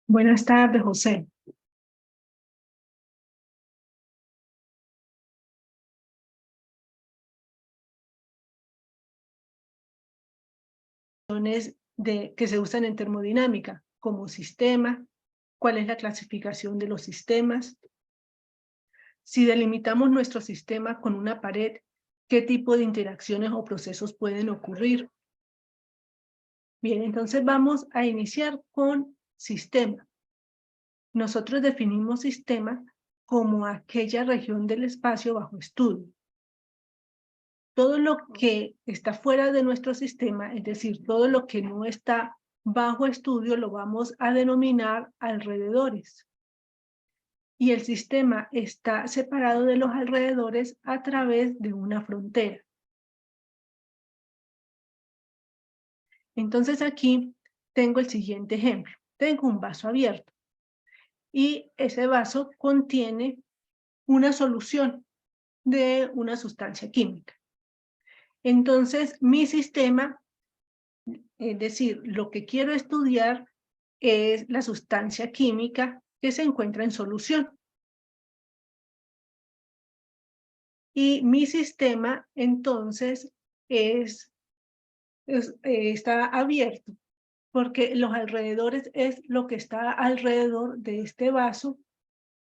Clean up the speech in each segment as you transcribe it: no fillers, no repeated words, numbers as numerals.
Buenas tardes, José. Que se usan en termodinámica, como sistema, cuál es la clasificación de los sistemas. Si delimitamos nuestro sistema con una pared, ¿qué tipo de interacciones o procesos pueden ocurrir? Bien, entonces vamos a iniciar con sistema. Nosotros definimos sistema como aquella región del espacio bajo estudio. Todo lo que está fuera de nuestro sistema, es decir, todo lo que no está bajo estudio, lo vamos a denominar alrededores. Y el sistema está separado de los alrededores a través de una frontera. Entonces aquí tengo el siguiente ejemplo. Tengo un vaso abierto y ese vaso contiene una solución de una sustancia química. Entonces mi sistema, es decir, lo que quiero estudiar es la sustancia química que se encuentra en solución. Y mi sistema, entonces, está abierto, porque los alrededores es lo que está alrededor de este vaso,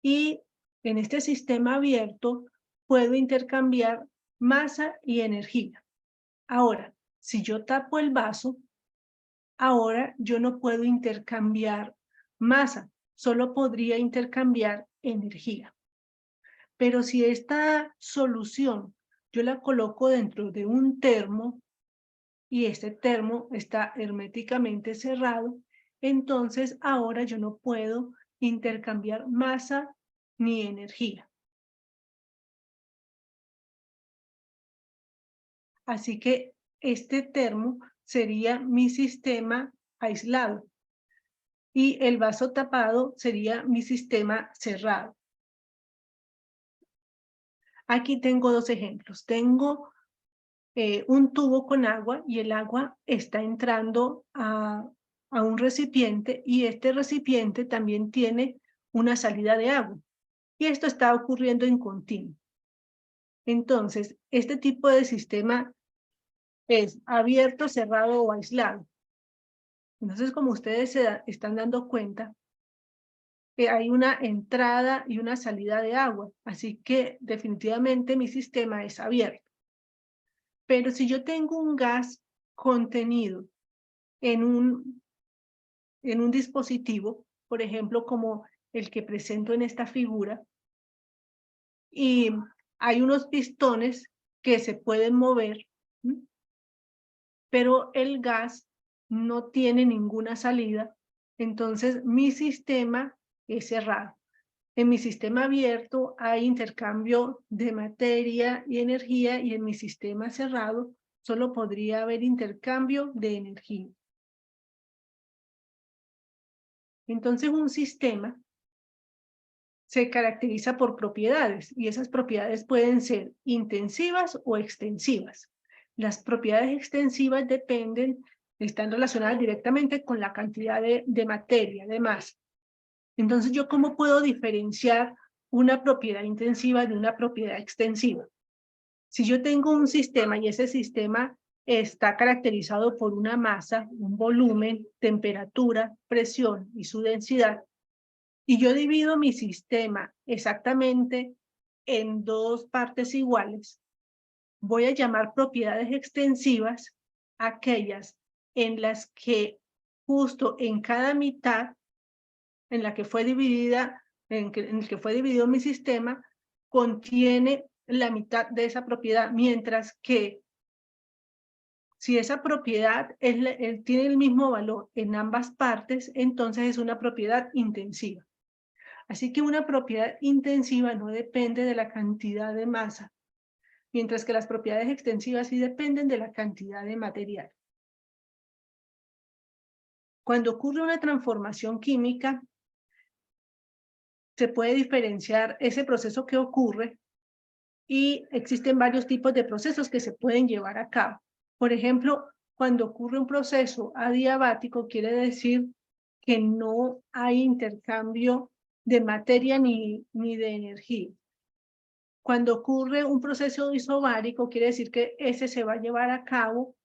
y en este sistema abierto puedo intercambiar masa y energía. Ahora, si yo tapo el vaso, ahora yo no puedo intercambiar masa, solo podría intercambiar energía. Pero si esta solución yo la coloco dentro de un termo y este termo está herméticamente cerrado, entonces ahora yo no puedo intercambiar masa ni energía. Así que este termo sería mi sistema aislado y el vaso tapado sería mi sistema cerrado. Aquí tengo dos ejemplos. Tengo un tubo con agua y el agua está entrando a un recipiente, y este recipiente también tiene una salida de agua. Y esto está ocurriendo en continuo. Entonces, este tipo de sistema es abierto, cerrado o aislado. Entonces, como ustedes están dando cuenta, hay una entrada y una salida de agua. Así que definitivamente mi sistema es abierto. Pero si yo tengo un gas contenido en un dispositivo, por ejemplo, como el que presento en esta figura, y hay unos pistones que se pueden mover, pero el gas no tiene ninguna salida, entonces mi sistema es cerrado. En mi sistema abierto hay intercambio de materia y energía, y en mi sistema cerrado solo podría haber intercambio de energía. Entonces un sistema se caracteriza por propiedades, y esas propiedades pueden ser intensivas o extensivas. Las propiedades extensivas están relacionadas directamente con la cantidad de materia, de masa. Entonces, ¿yo cómo puedo diferenciar una propiedad intensiva de una propiedad extensiva? Si yo tengo un sistema y ese sistema está caracterizado por una masa, un volumen, temperatura, presión y su densidad, y yo divido mi sistema exactamente en dos partes iguales, voy a llamar propiedades extensivas aquellas en las que justo en cada mitad en la que fue dividida, en el que fue dividido mi sistema, contiene la mitad de esa propiedad, mientras que si esa propiedad tiene el mismo valor en ambas partes, entonces es una propiedad intensiva. Así que una propiedad intensiva no depende de la cantidad de masa, mientras que las propiedades extensivas sí dependen de la cantidad de material. Cuando ocurre una transformación química, se puede diferenciar ese proceso que ocurre, y existen varios tipos de procesos que se pueden llevar a cabo. Por ejemplo, cuando ocurre un proceso adiabático, quiere decir que no hay intercambio de materia ni de energía. Cuando ocurre un proceso isobárico, quiere decir que ese se va a llevar a cabo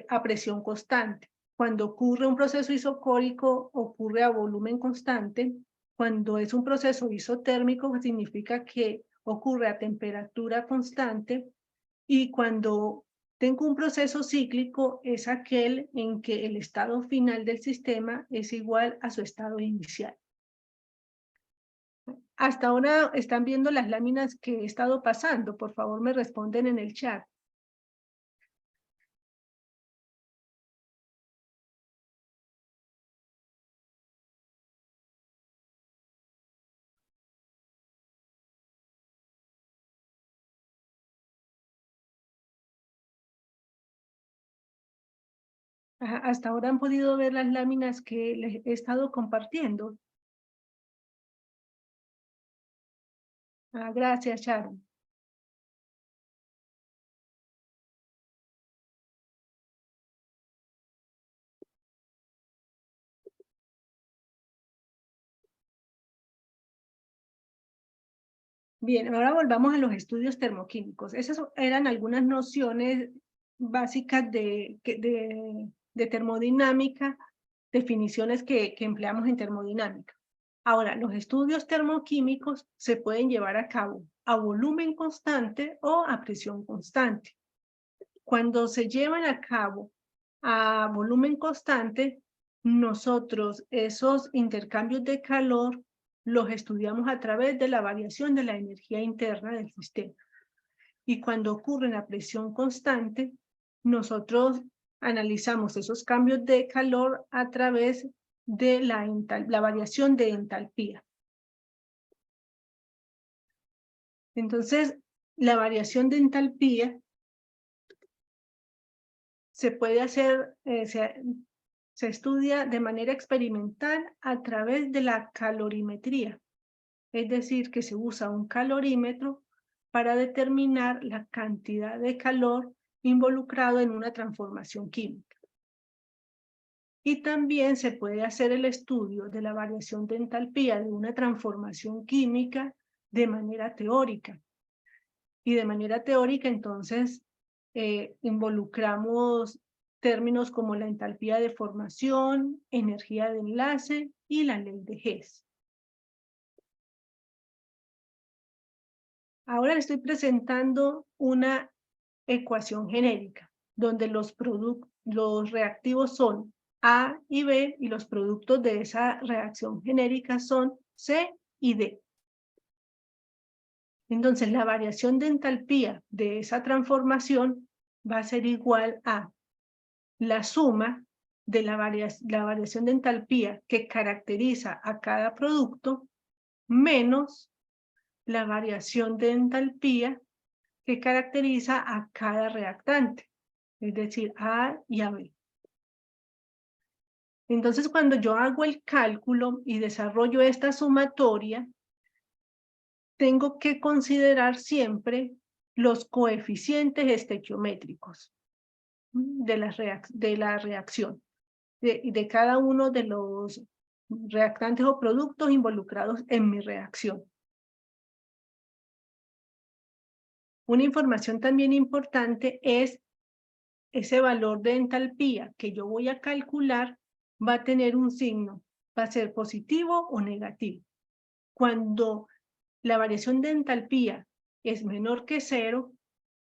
a presión constante. Cuando ocurre un proceso isocórico, ocurre a volumen constante. Cuando es un proceso isotérmico, significa que ocurre a temperatura constante. Y cuando tengo un proceso cíclico, es aquel en que el estado final del sistema es igual a su estado inicial. Hasta ahora están viendo las láminas que he estado pasando. Por favor, me responden en el chat. Hasta ahora han podido ver las láminas que les he estado compartiendo. Gracias, Sharon. Bien, ahora volvamos a los estudios termoquímicos. Esas eran algunas nociones básicas de termodinámica, definiciones que empleamos en termodinámica. Ahora, los estudios termoquímicos se pueden llevar a cabo a volumen constante o a presión constante. Cuando se llevan a cabo a volumen constante, nosotros esos intercambios de calor los estudiamos a través de la variación de la energía interna del sistema. Y cuando ocurre la presión constante, nosotros analizamos esos cambios de calor a través de la variación de entalpía. Entonces, la variación de entalpía se puede hacer, se estudia de manera experimental a través de la calorimetría. Es decir, que se usa un calorímetro para determinar la cantidad de calor involucrado en una transformación química. Y también se puede hacer el estudio de la variación de entalpía de una transformación química de manera teórica. Y de manera teórica, entonces, involucramos términos como la entalpía de formación, energía de enlace y la ley de Hess. Ahora le estoy presentando una ecuación genérica, donde los reactivos son A y B, y los productos de esa reacción genérica son C y D. Entonces, la variación de entalpía de esa transformación va a ser igual a la suma de la variación de entalpía que caracteriza a cada producto menos la variación de entalpía que caracteriza a cada reactante, es decir, A y a B. Entonces, cuando yo hago el cálculo y desarrollo esta sumatoria, tengo que considerar siempre los coeficientes estequiométricos de la reacción, de cada uno de los reactantes o productos involucrados en mi reacción. Una información también importante es ese valor de entalpía que yo voy a calcular va a tener un signo, va a ser positivo o negativo. Cuando la variación de entalpía es menor que 0,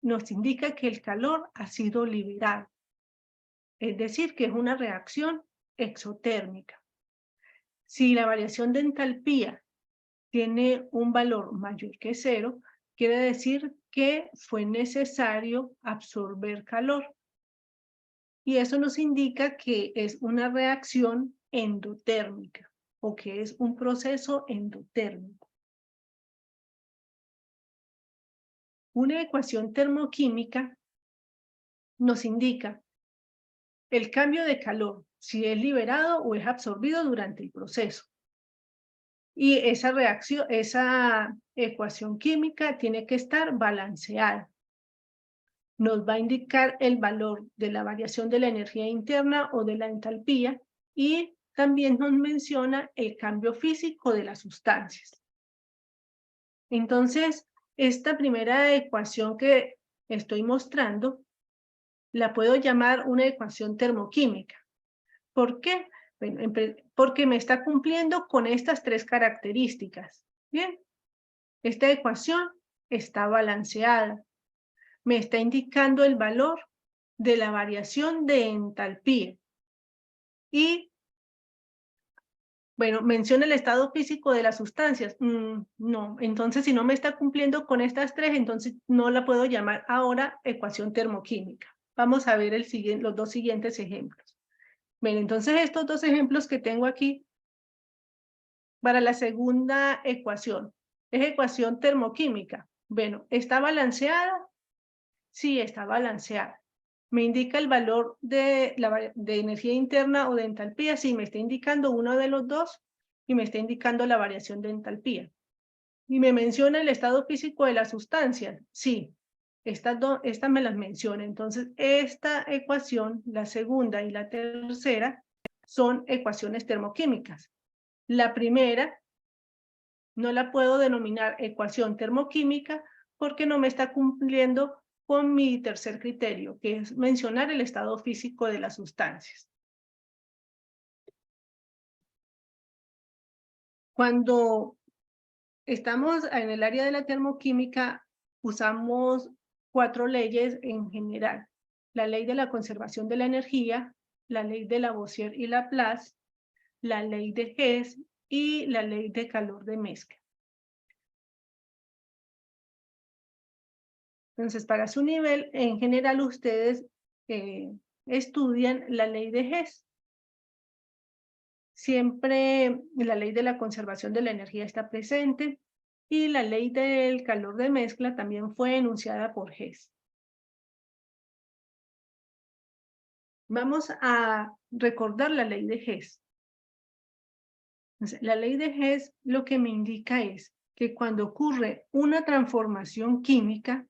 nos indica que el calor ha sido liberado. Es decir, que es una reacción exotérmica. Si la variación de entalpía tiene un valor mayor que 0, quiere decir que fue necesario absorber calor. Y eso nos indica que es una reacción endotérmica o que es un proceso endotérmico. Una ecuación termoquímica nos indica el cambio de calor, si es liberado o es absorbido durante el proceso. Y esa ecuación química tiene que estar balanceada. Nos va a indicar el valor de la variación de la energía interna o de la entalpía y también nos menciona el cambio físico de las sustancias. Entonces, esta primera ecuación que estoy mostrando, la puedo llamar una ecuación termoquímica. ¿Por qué? Bueno, porque me está cumpliendo con estas tres características. Bien, esta ecuación está balanceada. Me está indicando el valor de la variación de entalpía. Y, bueno, menciona el estado físico de las sustancias. No, entonces si no me está cumpliendo con estas tres, entonces no la puedo llamar ahora ecuación termoquímica. Vamos a ver los dos siguientes ejemplos. Bien, entonces estos dos ejemplos que tengo aquí para la segunda ecuación, es ecuación termoquímica. Bueno, ¿está balanceada? Sí, está balanceada. ¿Me indica el valor de energía interna o de entalpía? Sí, me está indicando uno de los dos y me está indicando la variación de entalpía. ¿Y me menciona el estado físico de las sustancias? Sí, estas me las menciona. Entonces, esta ecuación, la segunda y la tercera, son ecuaciones termoquímicas. La primera no la puedo denominar ecuación termoquímica porque no me está cumpliendo con mi tercer criterio, que es mencionar el estado físico de las sustancias. Cuando estamos en el área de la termoquímica, usamos 4 leyes en general. La ley de la conservación de la energía, la ley de Lavoisier y Laplace, la ley de Hess y la ley de calor de mezcla. Entonces, para su nivel, en general, ustedes estudian la ley de Hess. Siempre la ley de la conservación de la energía está presente y la ley del calor de mezcla también fue enunciada por Hess. Vamos a recordar la ley de Hess. Entonces, la ley de Hess lo que me indica es que cuando ocurre una transformación química,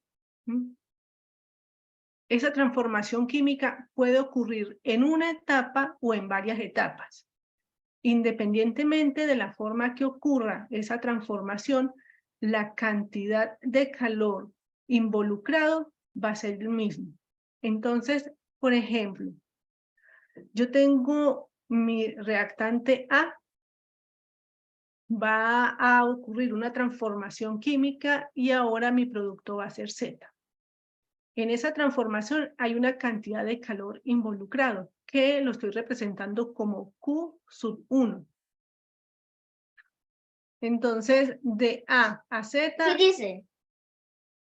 esa transformación química puede ocurrir en una etapa o en varias etapas. Independientemente de la forma que ocurra esa transformación, la cantidad de calor involucrado va a ser el mismo. Entonces, por ejemplo, yo tengo mi reactante A, va a ocurrir una transformación química y ahora mi producto va a ser Z. En esa transformación hay una cantidad de calor involucrado que lo estoy representando como Q sub 1. Entonces, de A a Z, ¿Qué dice?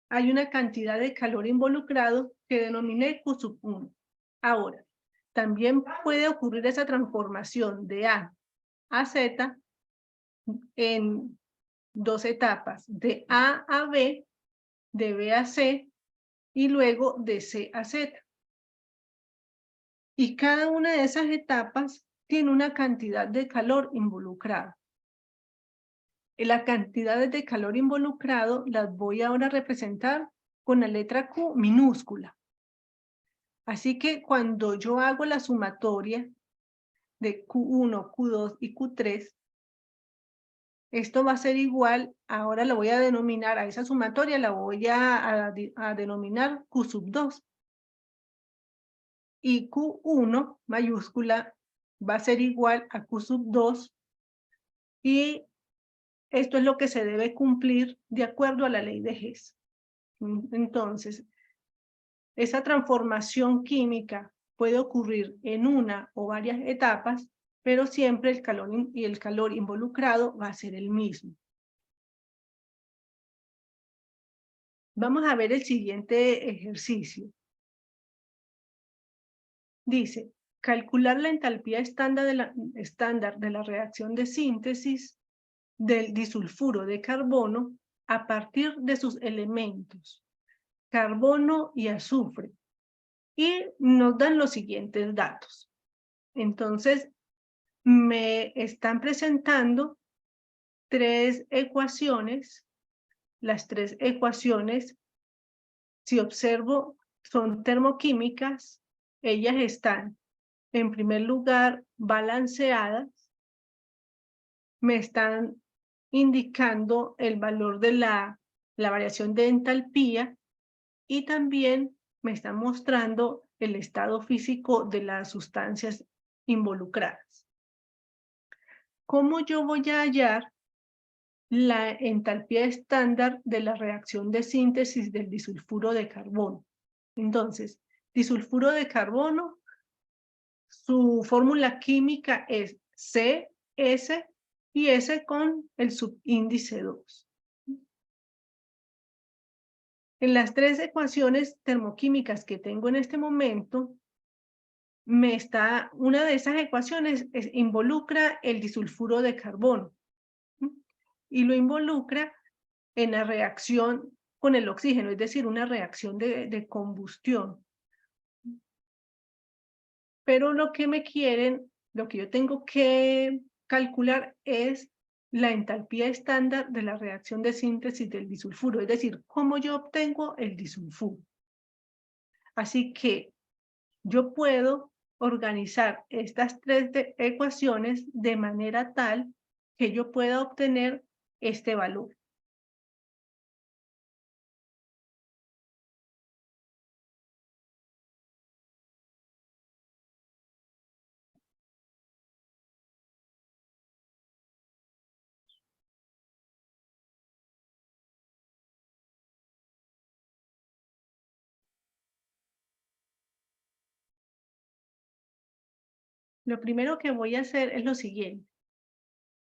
hay una cantidad de calor involucrado que denominé Q sub 1. Ahora, también puede ocurrir esa transformación de A a Z en dos etapas, de A a B, de B a C y luego de C a Z. Y cada una de esas etapas tiene una cantidad de calor involucrado. Las cantidades de calor involucrado las voy ahora a representar con la letra Q minúscula. Así que cuando yo hago la sumatoria de Q1, Q2 y Q3, esto va a ser igual, ahora lo voy a denominar, a esa sumatoria la voy a denominar Q sub 2. Y Q1 mayúscula va a ser igual a Q sub 2 y esto es lo que se debe cumplir de acuerdo a la ley de Hess. Entonces, esa transformación química puede ocurrir en una o varias etapas, pero siempre el calor involucrado va a ser el mismo. Vamos a ver el siguiente ejercicio. Dice, calcular la entalpía estándar de la reacción de síntesis del disulfuro de carbono a partir de sus elementos, carbono y azufre. Y nos dan los siguientes datos. Entonces, me están presentando 3 ecuaciones. Las 3 ecuaciones, si observo, son termoquímicas. Ellas están en primer lugar, balanceadas, me están indicando el valor de la variación de entalpía y también me están mostrando el estado físico de las sustancias involucradas. ¿Cómo yo voy a hallar la entalpía estándar de la reacción de síntesis del disulfuro de carbono? Entonces, disulfuro de carbono, su fórmula química es CS y S con el subíndice 2. En las tres ecuaciones termoquímicas que tengo en este momento, una de esas ecuaciones involucra el disulfuro de carbono y lo involucra en la reacción con el oxígeno, es decir, una reacción de combustión. Pero lo que yo tengo que calcular es la entalpía estándar de la reacción de síntesis del disulfuro, es decir, cómo yo obtengo el disulfuro. Así que yo puedo organizar estas tres ecuaciones de manera tal que yo pueda obtener este valor. Lo primero que voy a hacer es lo siguiente.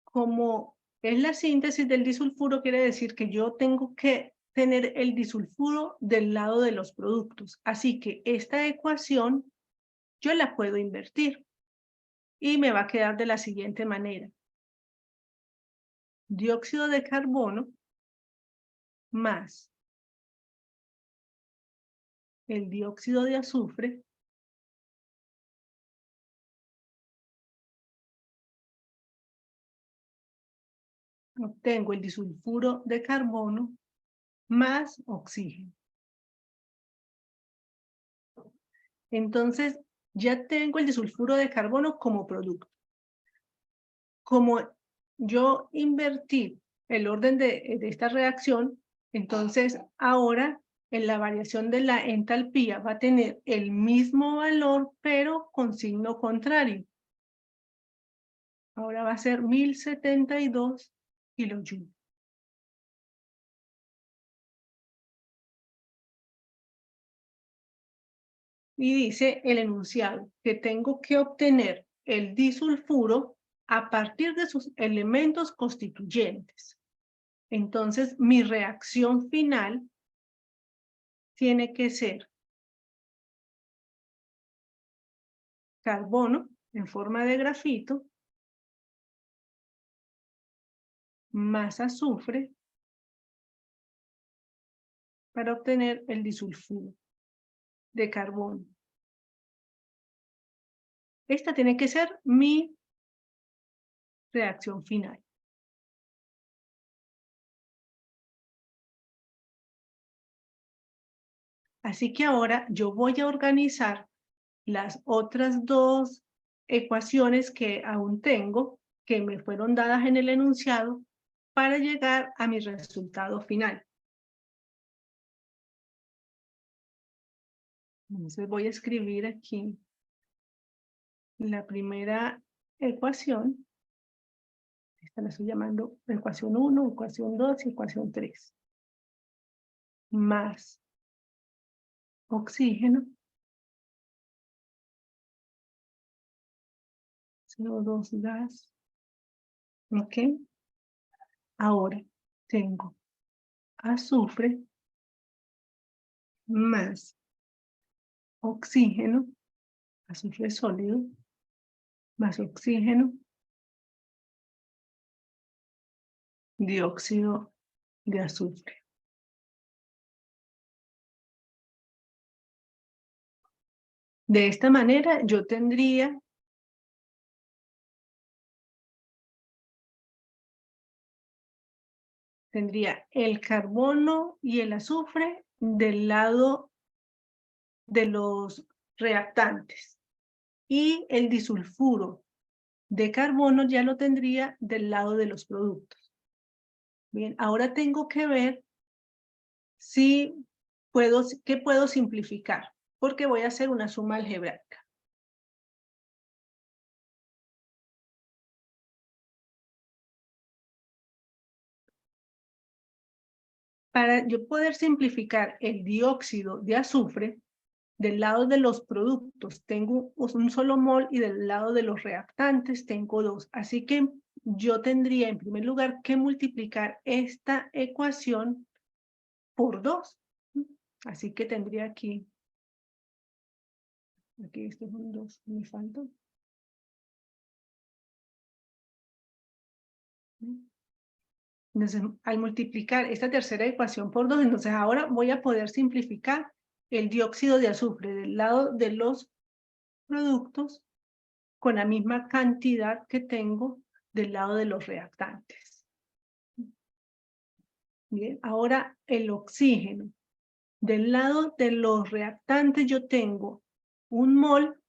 Como es la síntesis del disulfuro, quiere decir que yo tengo que tener el disulfuro del lado de los productos. Así que esta ecuación yo la puedo invertir y me va a quedar de la siguiente manera. Dióxido de carbono más el dióxido de azufre obtengo el disulfuro de carbono más oxígeno. Entonces, ya tengo el disulfuro de carbono como producto. Como yo invertí el orden de esta reacción, entonces ahora en la variación de la entalpía va a tener el mismo valor, pero con signo contrario. Ahora va a ser 1072 kilojoules. Y dice el enunciado que tengo que obtener el disulfuro a partir de sus elementos constituyentes. Entonces, mi reacción final tiene que ser carbono en forma de grafito más azufre para obtener el disulfuro de carbono. Esta tiene que ser mi reacción final. Así que ahora yo voy a organizar las otras dos ecuaciones que aún tengo, que me fueron dadas en el enunciado, para llegar a mi resultado final. Entonces voy a escribir aquí la primera ecuación. Esta la estoy llamando ecuación 1, ecuación 2 y ecuación 3. Más oxígeno, CO2 gas. ¿Ok? Ahora tengo azufre más oxígeno, azufre sólido, más oxígeno, dióxido de azufre. De esta manera yo tendría el carbono y el azufre del lado de los reactantes. Y el disulfuro de carbono ya lo tendría del lado de los productos. Bien, ahora tengo que ver si qué puedo simplificar, porque voy a hacer una suma algebraica. Para yo poder simplificar el dióxido de azufre, del lado de los productos tengo un solo mol y del lado de los reactantes tengo 2. Así que yo tendría en primer lugar que multiplicar esta ecuación por 2. Así que tendría aquí esto es un 2, me falta. Entonces, al multiplicar esta tercera ecuación por 2, entonces ahora voy a poder simplificar el dióxido de azufre del lado de los productos con la misma cantidad que tengo del lado de los reactantes. Bien, ahora el oxígeno. Del lado de los reactantes yo tengo un mol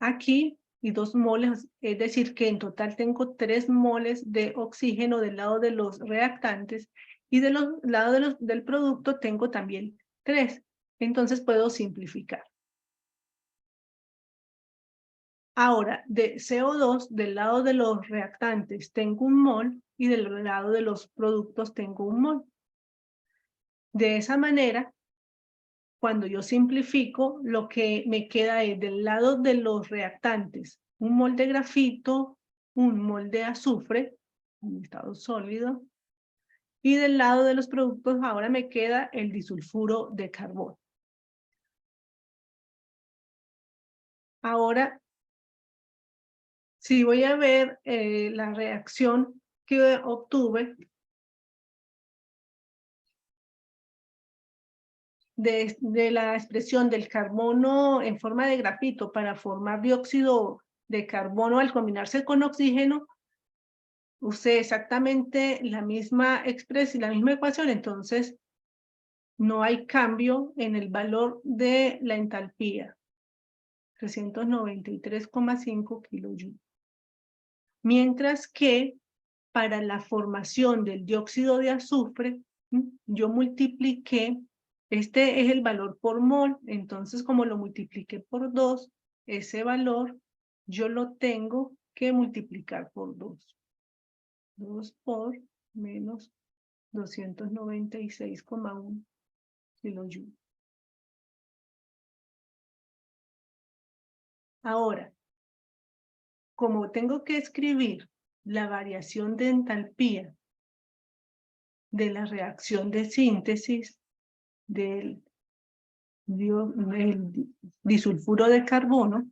aquí y 2 moles, es decir que en total tengo 3 moles de oxígeno del lado de los reactantes y del lado del producto tengo también 3. Entonces puedo simplificar. Ahora, de CO2, del lado de los reactantes tengo un mol y del lado de los productos tengo un mol. De esa manera, cuando yo simplifico, lo que me queda es del lado de los reactantes, un mol de grafito, un mol de azufre, en estado sólido, y del lado de los productos ahora me queda el disulfuro de carbono. Ahora, si voy a ver la reacción que obtuve de la expresión del carbono en forma de grafito para formar dióxido de carbono al combinarse con oxígeno, usé exactamente la misma expresión, la misma ecuación, entonces no hay cambio en el valor de la entalpía, 393,5 kilojoule. Mientras que para la formación del dióxido de azufre, yo multipliqué, este es el valor por mol, entonces como lo multipliqué por 2, ese valor yo lo tengo que multiplicar por 2. 2 por menos 296,1 kilojoule. Ahora, como tengo que escribir la variación de entalpía de la reacción de síntesis del disulfuro de carbono,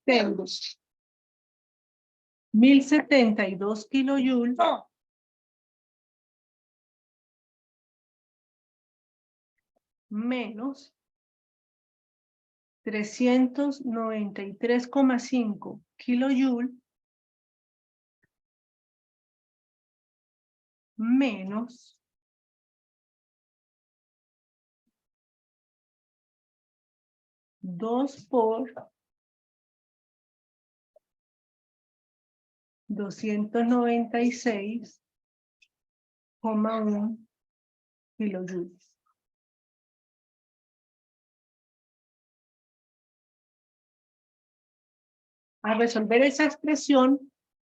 tengo 1072 kilojoules menos 393,5 kilojoules menos 2 por 296,1 kilojoules. Al resolver esa expresión,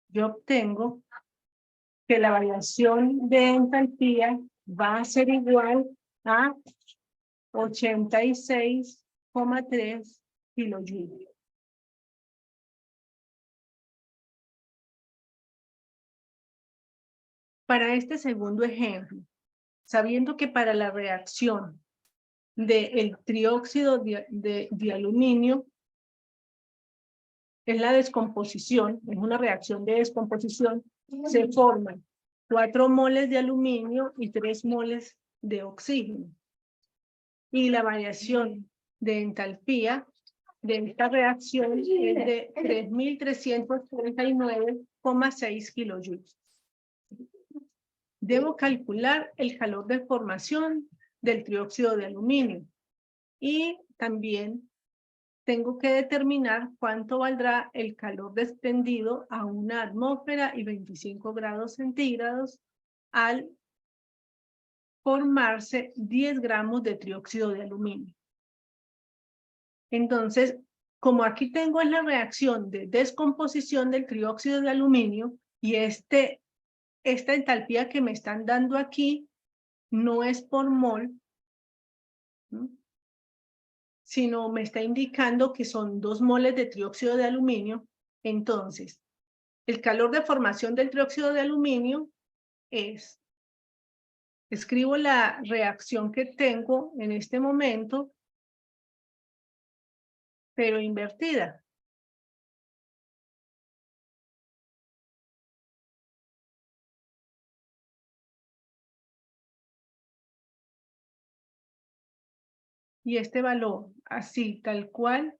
yo obtengo que la variación de entalpía va a ser igual a 86,3 kilojoules. Para este segundo ejemplo, sabiendo que para la reacción del trióxido de aluminio es la descomposición, es una reacción de descomposición, se forman 4 moles de aluminio y 3 moles de oxígeno. Y la variación de entalpía de esta reacción es de 3.339,6 kilojoules. Debo calcular el calor de formación del trióxido de aluminio. Y también tengo que determinar cuánto valdrá el calor desprendido a una atmósfera y 25 grados centígrados al formarse 10 gramos de trióxido de aluminio. Entonces, como aquí tengo la reacción de descomposición del trióxido de aluminio y esta entalpía que me están dando aquí no es por mol, ¿no?, sino me está indicando que son 2 moles de trióxido de aluminio. Entonces, el calor de formación del trióxido de aluminio es, escribo la reacción que tengo en este momento, pero invertida. Y este valor, así, tal cual,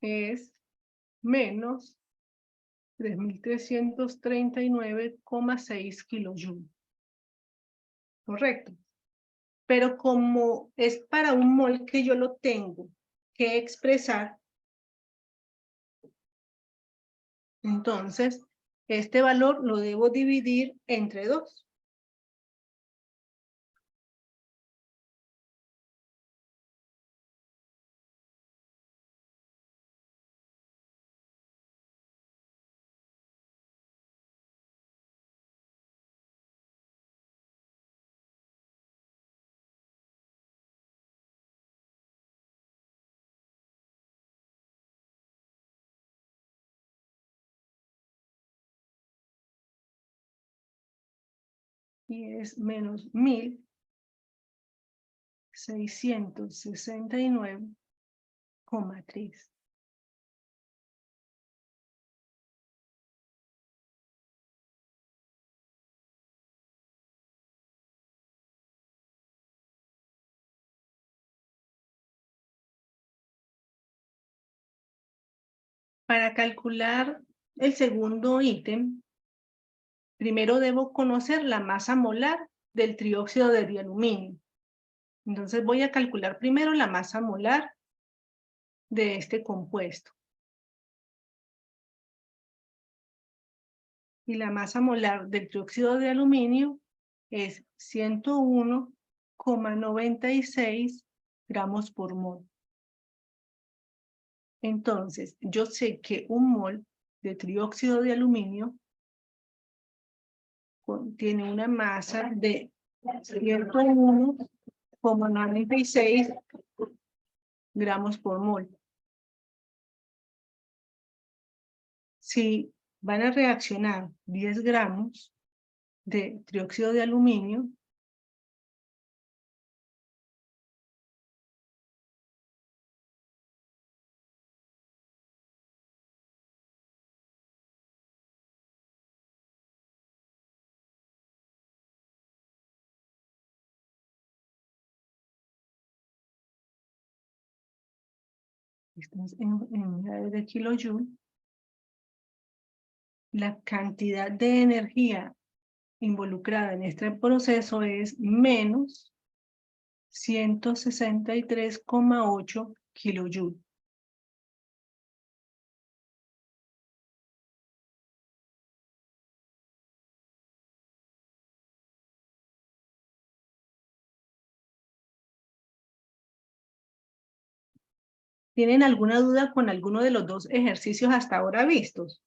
es menos 3.339,6 kilojoule. Correcto. Pero como es para un mol que yo lo tengo que expresar, entonces este valor lo debo dividir entre 2. Y es menos 1.669,3. Para calcular el segundo ítem, primero debo conocer la masa molar del trióxido de dialuminio. Entonces voy a calcular primero la masa molar de este compuesto. Y la masa molar del trióxido de aluminio es 101,96 gramos por mol. Entonces, yo sé que un mol de trióxido de aluminio tiene una masa de 101,96 gramos por mol. Si van a reaccionar 10 gramos de trióxido de aluminio, estamos en unidades de kilojoule, la cantidad de energía involucrada en este proceso es menos 163,8 kilojoule. ¿Tienen alguna duda con alguno de los dos ejercicios hasta ahora vistos?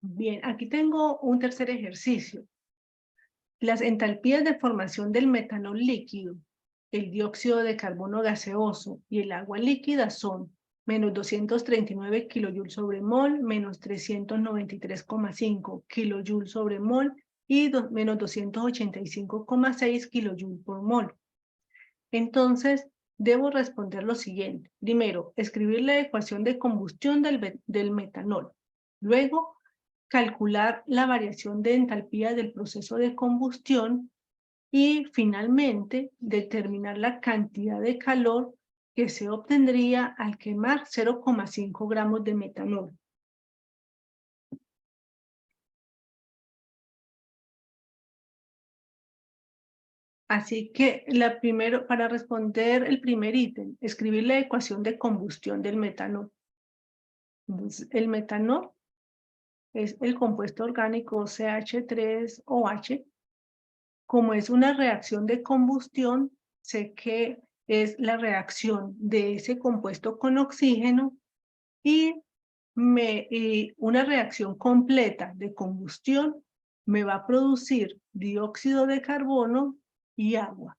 Bien, aquí tengo un tercer ejercicio. Las entalpías de formación del metanol líquido, el dióxido de carbono gaseoso y el agua líquida son menos 239 kilojoules sobre mol, menos 393,5 kilojoules sobre mol y menos 285,6 kilojoules por mol. Entonces, debo responder lo siguiente. Primero, escribir la ecuación de combustión del metanol. Luego, calcular la variación de entalpía del proceso de combustión y finalmente determinar la cantidad de calor que se obtendría al quemar 0,5 gramos de metanol. Así que para responder el primer ítem, escribir la ecuación de combustión del metanol. Entonces, el metanol es el compuesto orgánico CH3OH. Como es una reacción de combustión, sé que es la reacción de ese compuesto con oxígeno y una reacción completa de combustión me va a producir dióxido de carbono y agua.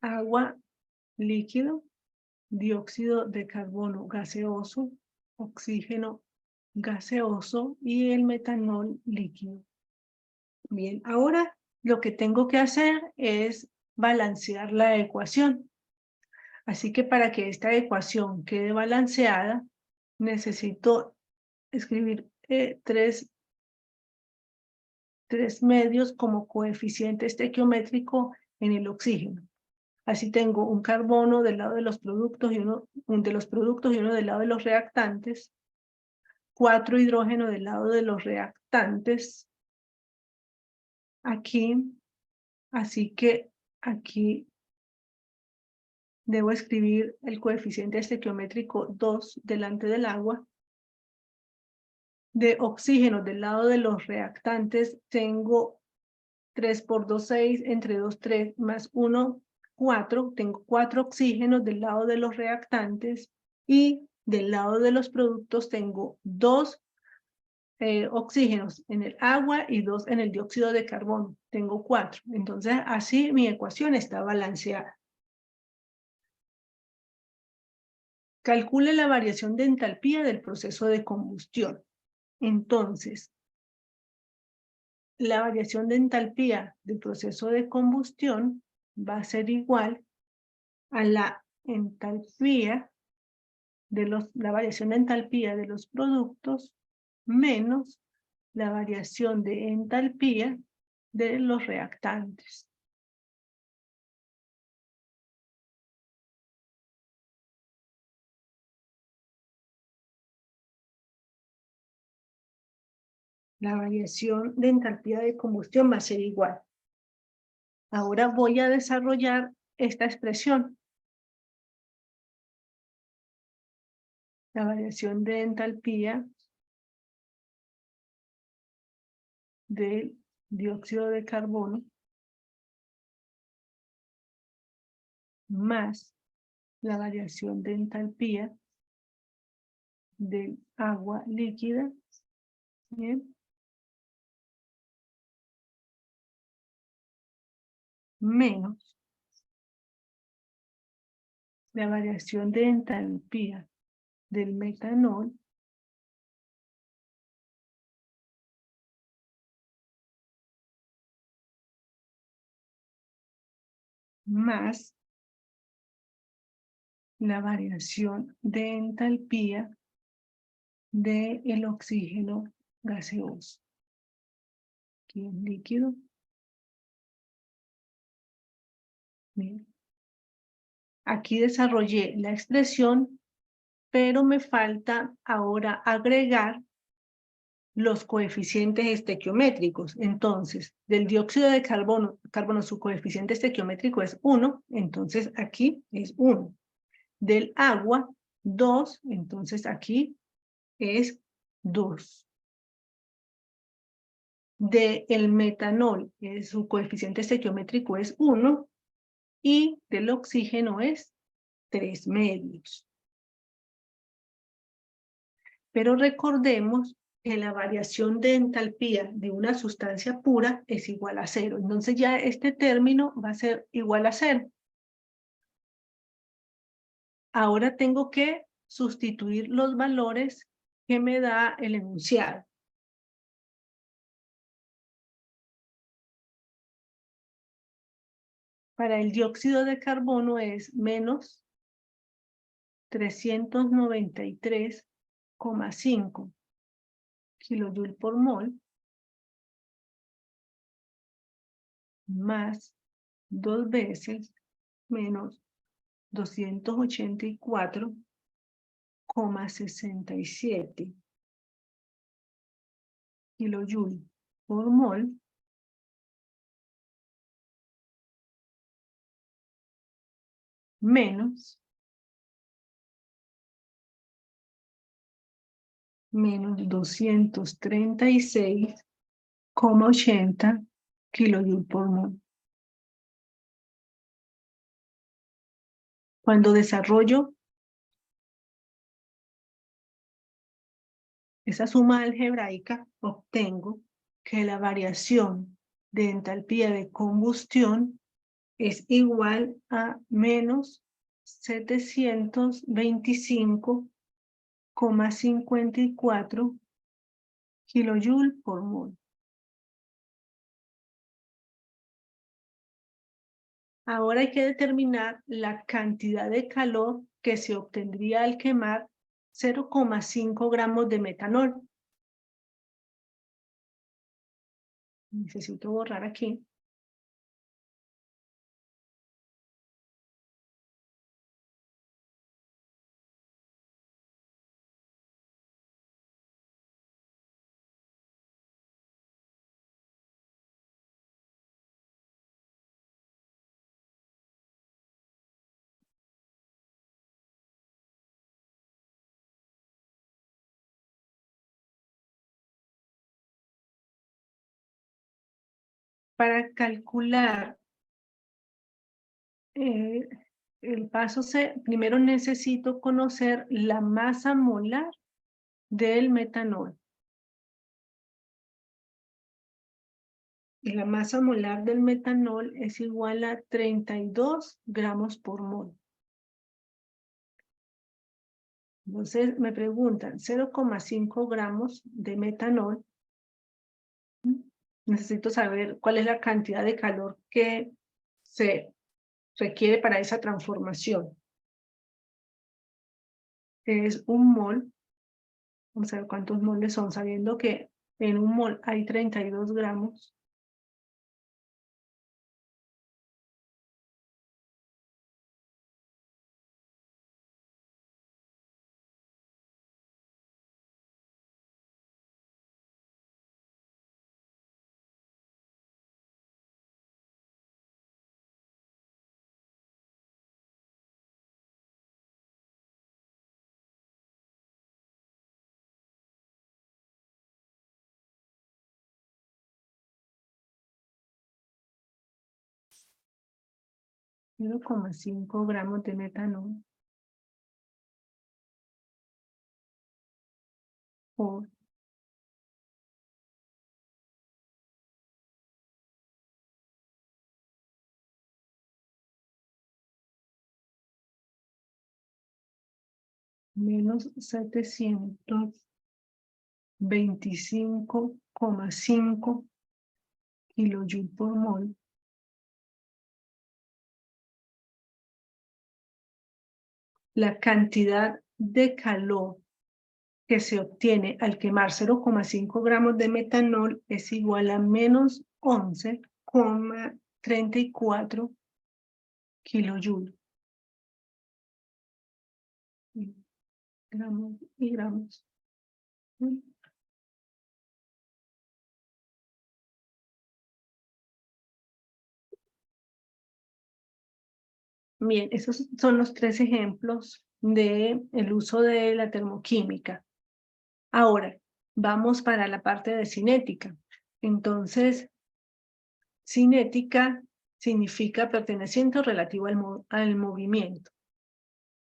Agua líquido, dióxido de carbono gaseoso, oxígeno gaseoso y el metanol líquido. Bien, ahora lo que tengo que hacer es balancear la ecuación. Así que para que esta ecuación quede balanceada, necesito escribir tres medios como coeficiente estequiométrico en el oxígeno. Así tengo un carbono del lado de los productos y uno del lado de los reactantes, 4 hidrógenos del lado de los reactantes, aquí, así que aquí debo escribir el coeficiente estequiométrico 2 delante del agua. De oxígeno del lado de los reactantes tengo 3 por 2, 6, entre 2, 3, más 1, 4. Tengo 4 oxígenos del lado de los reactantes y del lado de los productos tengo 2 oxígenos en el agua y 2 en el dióxido de carbono. Tengo 4. Entonces, así mi ecuación está balanceada. Calcule la variación de entalpía del proceso de combustión. Entonces, la variación de entalpía del proceso de combustión va a ser igual a la entalpía la variación de entalpía de los productos menos la variación de entalpía de los reactantes. La variación de entalpía de combustión va a ser igual. Ahora voy a desarrollar esta expresión. La variación de entalpía del dióxido de carbono más la variación de entalpía del agua líquida, ¿bien? Menos la variación de entalpía del metanol más la variación de entalpía del oxígeno gaseoso. Aquí en líquido. Bien. Aquí desarrollé la expresión, pero me falta ahora agregar los coeficientes estequiométricos. Entonces, del dióxido de carbono, su coeficiente estequiométrico es 1, entonces aquí es 1. Del agua, 2, entonces aquí es 2. Del metanol, su coeficiente estequiométrico es 1, y del oxígeno es 3 medios. Pero recordemos que la variación de entalpía de una sustancia pura es igual a 0. Entonces ya este término va a ser igual a 0. Ahora tengo que sustituir los valores que me da el enunciado. Para el dióxido de carbono es menos 393,5 kilojoule por mol más 2 veces menos 284,67 kilojoule por mol menos 236,80 kilojoule por mol. Cuando desarrollo esa suma algebraica, obtengo que la variación de entalpía de combustión es igual a menos 725,54 kilojoule por mol. Ahora hay que determinar la cantidad de calor que se obtendría al quemar 0,5 gramos de metanol. Necesito borrar aquí. Para calcular el paso C, primero necesito conocer la masa molar del metanol. Y la masa molar del metanol es igual a 32 gramos por mol. Entonces me preguntan 0,5 gramos de metanol. Necesito saber cuál es la cantidad de calor que se requiere para esa transformación. Es un mol. Vamos a ver cuántos moles son, sabiendo que en un mol hay 32 gramos. $0,5 gramos de metanol por menos 725,5 kilojoule por mol la cantidad de calor que se obtiene al quemar 0,5 gramos de metanol es igual a menos 11,34 kilojoule. Gramos y gramos. Bien, esos son los 3 ejemplos del uso de la termoquímica. Ahora, vamos para la parte de cinética. Entonces, cinética significa perteneciente o relativo al movimiento.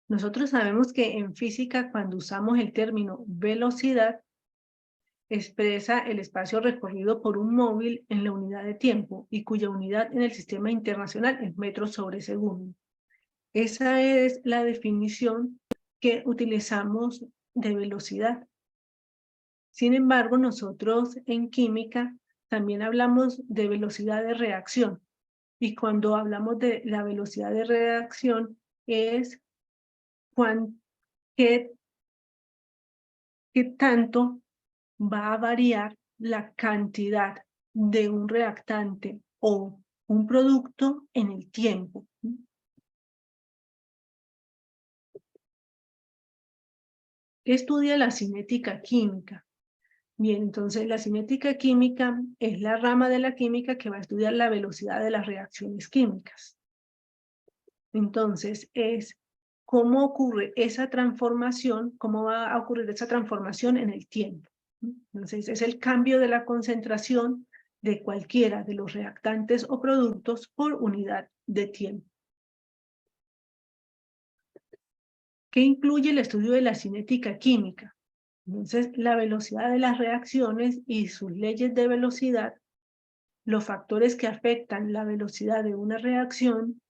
Nosotros sabemos que en física, cuando usamos el término velocidad, expresa el espacio recorrido por un móvil en la unidad de tiempo y cuya unidad en el sistema internacional es metros sobre segundo. Esa es la definición que utilizamos de velocidad. Sin embargo, nosotros en química también hablamos de velocidad de reacción. Y cuando hablamos de la velocidad de reacción es ¿qué tanto va a variar la cantidad de un reactante o un producto en el tiempo? ¿Qué estudia la cinética química? Bien, entonces la cinética química es la rama de la química que va a estudiar la velocidad de las reacciones químicas. Entonces es cómo ocurre esa transformación, cómo va a ocurrir esa transformación en el tiempo. Entonces es el cambio de la concentración de cualquiera de los reactantes o productos por unidad de tiempo. ¿Qué incluye el estudio de la cinética química? Entonces, la velocidad de las reacciones y sus leyes de velocidad, los factores que afectan la velocidad de una reacción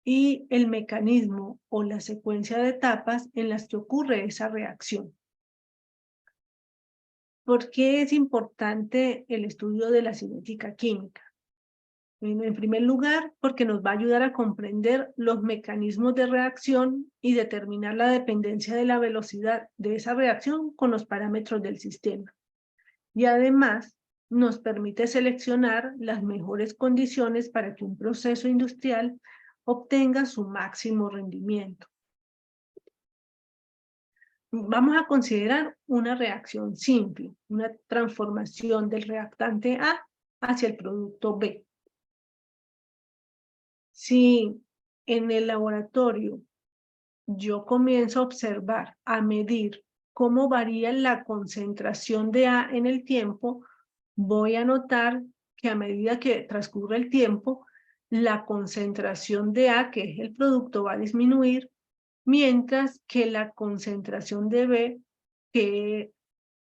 y el mecanismo o la secuencia de etapas en las que ocurre esa reacción. ¿Por qué es importante el estudio de la cinética química? En primer lugar, porque nos va a ayudar a comprender los mecanismos de reacción y determinar la dependencia de la velocidad de esa reacción con los parámetros del sistema. Y además, nos permite seleccionar las mejores condiciones para que un proceso industrial obtenga su máximo rendimiento. Vamos a considerar una reacción simple, una transformación del reactante A hacia el producto B. Si en el laboratorio yo comienzo a observar, a medir cómo varía la concentración de A en el tiempo, voy a notar que a medida que transcurre el tiempo, la concentración de A, que es el producto, va a disminuir, mientras que la concentración de B, que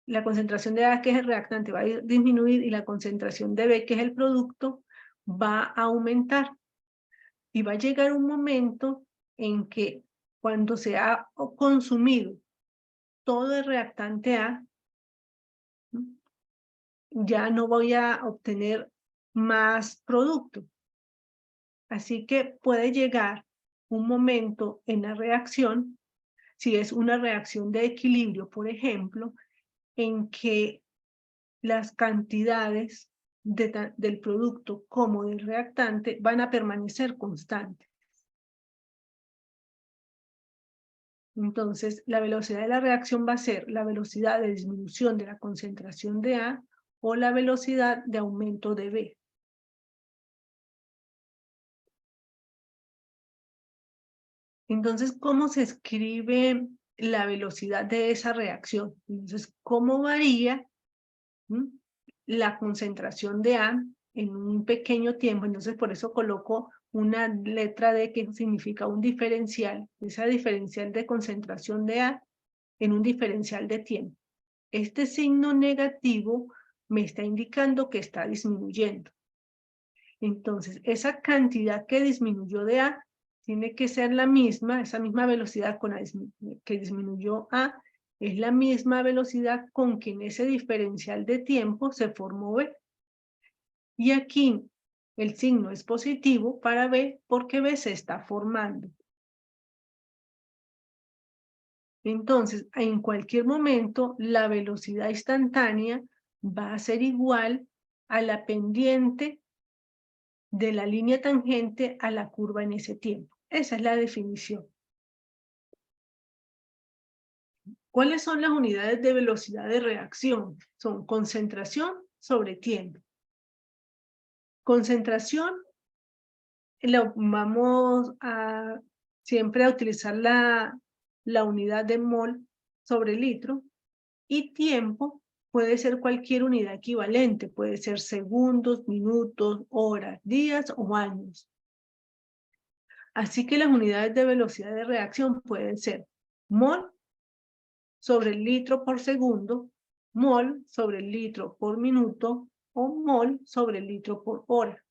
la concentración de A, que es el reactante, va a disminuir y la concentración de B, que es el producto, va a aumentar. Y va a llegar un momento en que cuando se ha consumido todo el reactante A, ya no voy a obtener más producto. Así que puede llegar un momento en la reacción, si es una reacción de equilibrio, por ejemplo, en que las cantidades del producto como del reactante van a permanecer constantes. Entonces, la velocidad de la reacción va a ser la velocidad de disminución de la concentración de A o la velocidad de aumento de B. Entonces, ¿cómo se escribe la velocidad de esa reacción? Entonces, ¿cómo varía la concentración de A en un pequeño tiempo? Entonces, por eso coloco una letra D que significa un diferencial, esa diferencial de concentración de A en un diferencial de tiempo. Este signo negativo me está indicando que está disminuyendo. Entonces, esa cantidad que disminuyó de A tiene que ser la misma, esa misma velocidad con la que disminuyó A, es la misma velocidad con que en ese diferencial de tiempo se formó B. Y aquí el signo es positivo para B porque B se está formando. Entonces, en cualquier momento, la velocidad instantánea va a ser igual a la pendiente de la línea tangente a la curva en ese tiempo. Esa es la definición. ¿Cuáles son las unidades de velocidad de reacción? Son concentración sobre tiempo. Concentración, vamos a siempre a utilizar la unidad de mol sobre litro, y tiempo puede ser cualquier unidad equivalente, puede ser segundos, minutos, horas, días o años. Así que las unidades de velocidad de reacción pueden ser mol sobre el litro por segundo, mol sobre el litro por minuto o mol sobre el litro por hora.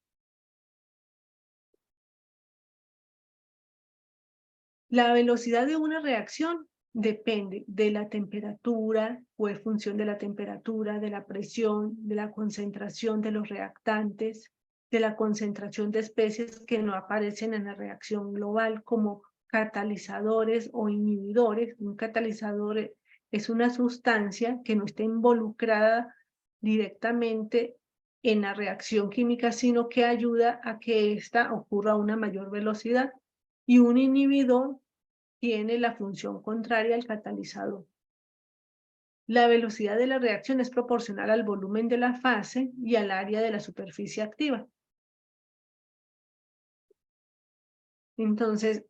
La velocidad de una reacción depende de la temperatura o en función de la temperatura, de la presión, de la concentración de los reactantes, de la concentración de especies que no aparecen en la reacción global como catalizadores o inhibidores. Un catalizador es una sustancia que no está involucrada directamente en la reacción química, sino que ayuda a que ésta ocurra a una mayor velocidad. Y un inhibidor tiene la función contraria al catalizador. La velocidad de la reacción es proporcional al volumen de la fase y al área de la superficie activa. Entonces,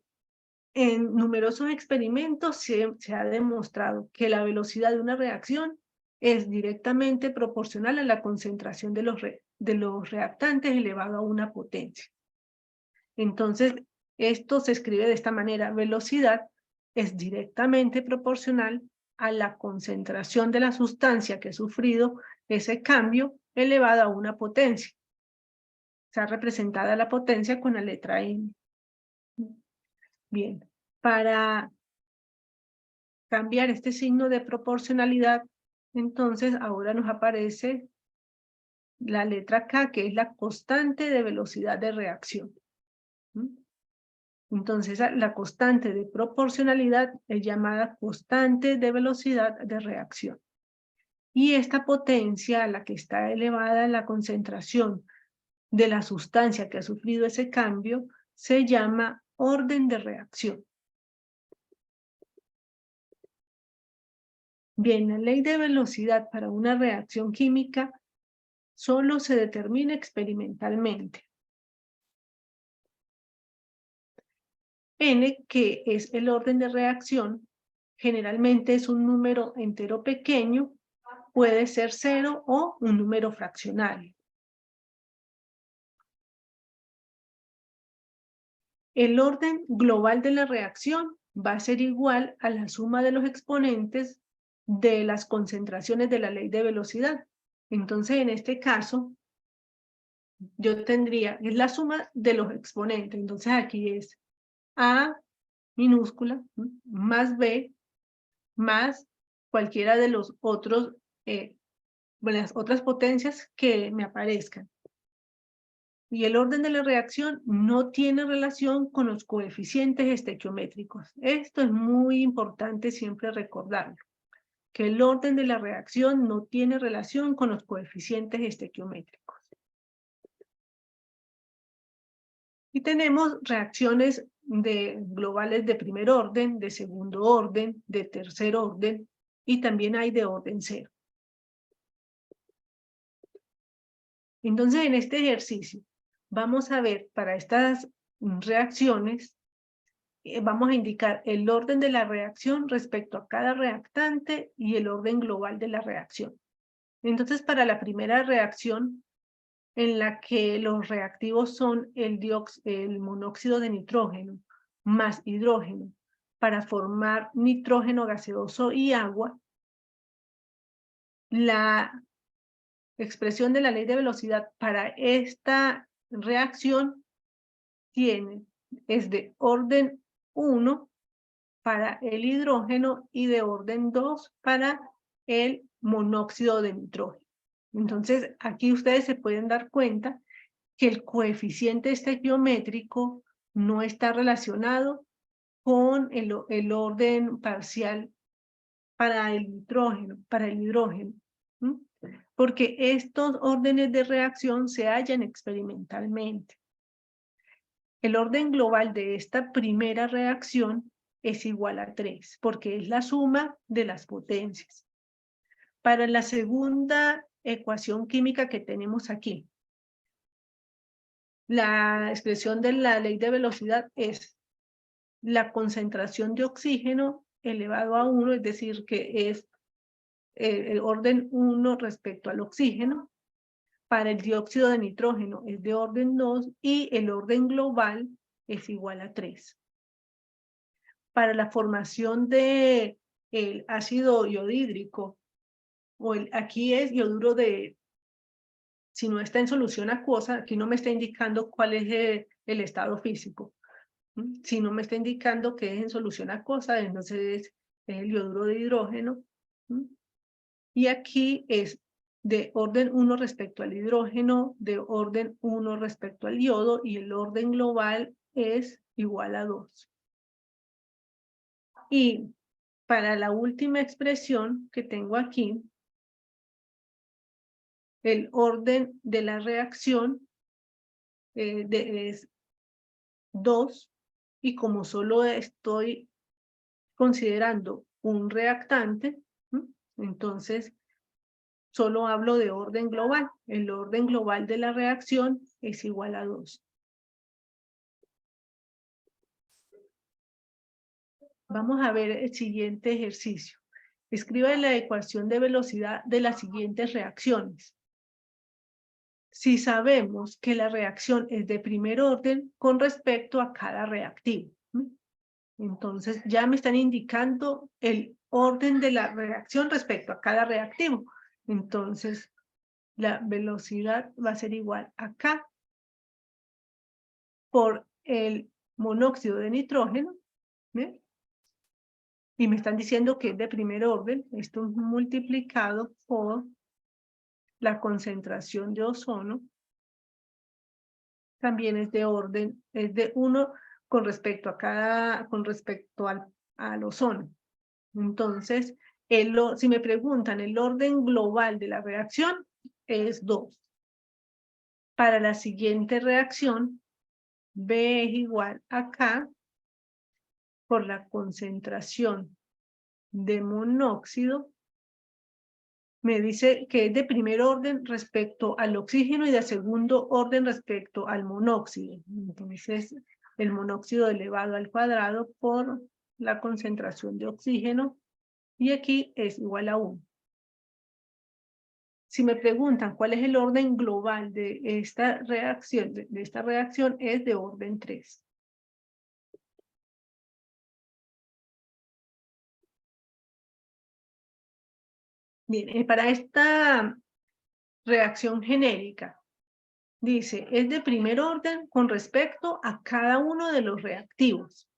en numerosos experimentos se ha demostrado que la velocidad de una reacción es directamente proporcional a la concentración de los reactantes elevado a una potencia. Entonces, esto se escribe de esta manera: velocidad es directamente proporcional a la concentración de la sustancia que ha sufrido ese cambio elevado a una potencia. Está representada la potencia con la letra M. Bien, para cambiar este signo de proporcionalidad, entonces ahora nos aparece la letra K, que es la constante de velocidad de reacción. Entonces, la constante de proporcionalidad es llamada constante de velocidad de reacción. Y esta potencia a la que está elevada la concentración de la sustancia que ha sufrido ese cambio se llama orden de reacción. Bien, la ley de velocidad para una reacción química solo se determina experimentalmente. N, que es el orden de reacción, generalmente es un número entero pequeño, puede ser 0 o un número fraccionario. El orden global de la reacción va a ser igual a la suma de los exponentes de las concentraciones de la ley de velocidad. Entonces, en este caso, yo tendría, es la suma de los exponentes. Entonces, aquí es A minúscula más B más cualquiera de los otros, las otras potencias que me aparezcan. Y el orden de la reacción no tiene relación con los coeficientes estequiométricos. Esto es muy importante siempre recordarlo, que el orden de la reacción no tiene relación con los coeficientes estequiométricos. Y tenemos reacciones globales de primer orden, de segundo orden, de tercer orden, y también hay de orden cero. Entonces, en este ejercicio, vamos a ver para estas reacciones, vamos a indicar el orden de la reacción respecto a cada reactante y el orden global de la reacción. Entonces, para la primera reacción, en la que los reactivos son el monóxido de nitrógeno más hidrógeno para formar nitrógeno gaseoso y agua, la expresión de la ley de velocidad para esta reacción es de orden 1 para el hidrógeno y de orden 2 para el monóxido de nitrógeno. Entonces, aquí ustedes se pueden dar cuenta que el coeficiente estequiométrico no está relacionado con el orden parcial para el nitrógeno, para el hidrógeno, porque estos órdenes de reacción se hallan experimentalmente. El orden global de esta primera reacción es igual a 3, porque es la suma de las potencias. Para la segunda ecuación química que tenemos aquí, la expresión de la ley de velocidad es la concentración de oxígeno elevado a 1, es decir, que es el orden 1 respecto al oxígeno. Para el dióxido de nitrógeno es de orden 2 y el orden global es igual a 3. Para la formación del ácido iodídrico, aquí es yoduro de, si no está en solución acuosa, aquí no me está indicando cuál es el estado físico. Si no me está indicando que es en solución acuosa, entonces es el yoduro de hidrógeno. Y aquí es de orden 1 respecto al hidrógeno, de orden 1 respecto al yodo, y el orden global es igual a 2. Y para la última expresión que tengo aquí, el orden de la reacción es 2, y como solo estoy considerando un reactante, entonces solo hablo de orden global. El orden global de la reacción es igual a 2. Vamos a ver el siguiente ejercicio. Escriba la ecuación de velocidad de las siguientes reacciones. Si sabemos que la reacción es de primer orden con respecto a cada reactivo. Entonces ya me están indicando el orden de la reacción respecto a cada reactivo. Entonces la velocidad va a ser igual a K por el monóxido de nitrógeno, ¿ve? Y me están diciendo que es de primer orden, esto multiplicado por la concentración de ozono, también es de orden, es de 1 con respecto a al ozono. Entonces, si me preguntan, el orden global de la reacción es 2. Para la siguiente reacción, B es igual a K por la concentración de monóxido. Me dice que es de primer orden respecto al oxígeno y de segundo orden respecto al monóxido. Entonces, el monóxido elevado al cuadrado por la concentración de oxígeno, y aquí es igual a 1. Si me preguntan cuál es el orden global de esta reacción, es de orden 3. Bien, para esta reacción genérica, dice, es de primer orden con respecto a cada uno de los reactivos.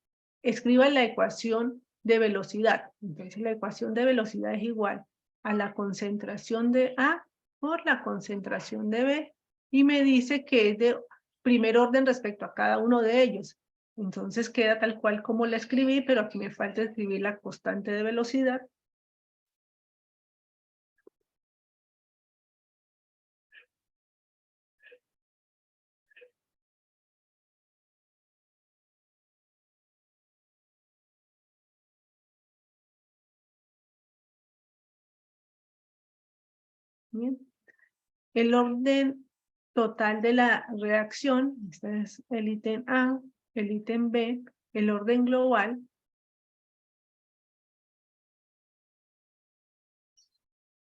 Escriba la ecuación de velocidad. Entonces, la ecuación de velocidad es igual a la concentración de A por la concentración de B, y me dice que es de primer orden respecto a cada uno de ellos. Entonces queda tal cual como la escribí, pero aquí me falta escribir la constante de velocidad. Bien. El orden total de la reacción, este es el ítem A, el ítem B, el orden global.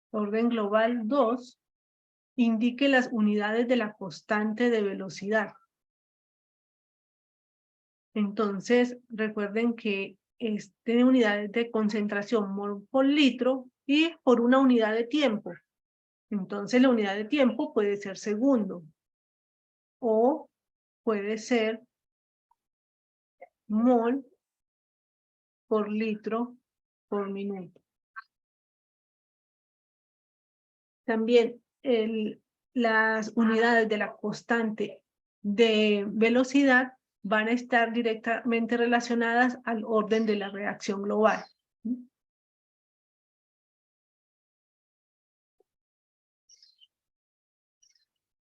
Orden global 2, indique las unidades de la constante de velocidad. Entonces, recuerden que tiene unidades de concentración mol por litro y por una unidad de tiempo. Entonces, la unidad de tiempo puede ser segundo o puede ser mol por litro por minuto. También las unidades de la constante de velocidad van a estar directamente relacionadas al orden de la reacción global.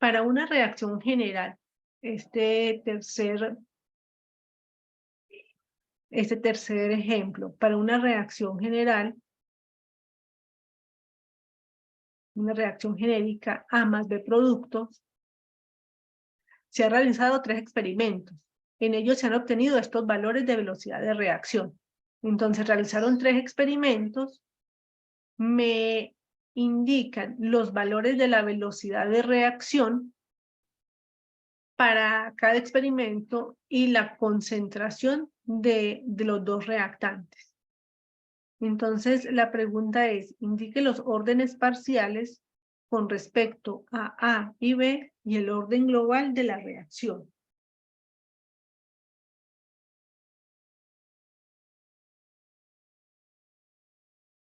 Para una reacción general, este tercer ejemplo, para una reacción general, una reacción genérica A más B productos, se han realizado 3 experimentos. En ellos se han obtenido estos valores de velocidad de reacción. Entonces realizaron 3 experimentos, me indican los valores de la velocidad de reacción para cada experimento y la concentración de los 2 reactantes. Entonces, la pregunta es, indique los órdenes parciales con respecto a A y B y el orden global de la reacción.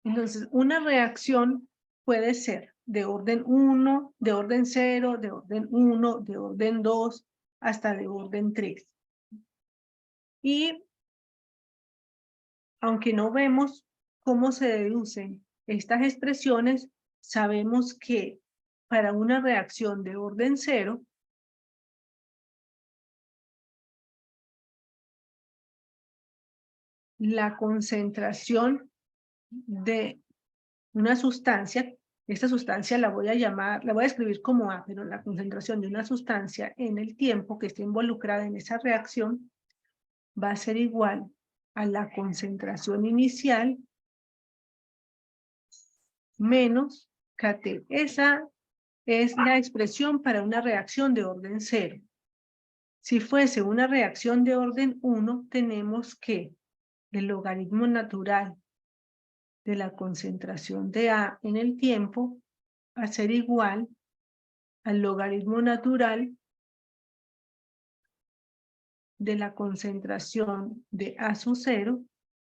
Entonces, una reacción puede ser de orden 1, de orden 0, de orden 1, de orden 2, hasta de orden 3. Y aunque no vemos cómo se deducen estas expresiones, sabemos que para una reacción de orden cero, la concentración de una sustancia, esta sustancia la voy a llamar, la voy a escribir como A, pero la concentración de una sustancia en el tiempo que esté involucrada en esa reacción va a ser igual a la concentración inicial menos Kt. Esa es la expresión para una reacción de orden cero. Si fuese una reacción de orden 1, tenemos que el logaritmo natural de la concentración de A en el tiempo va a ser igual al logaritmo natural de la concentración de A sub 0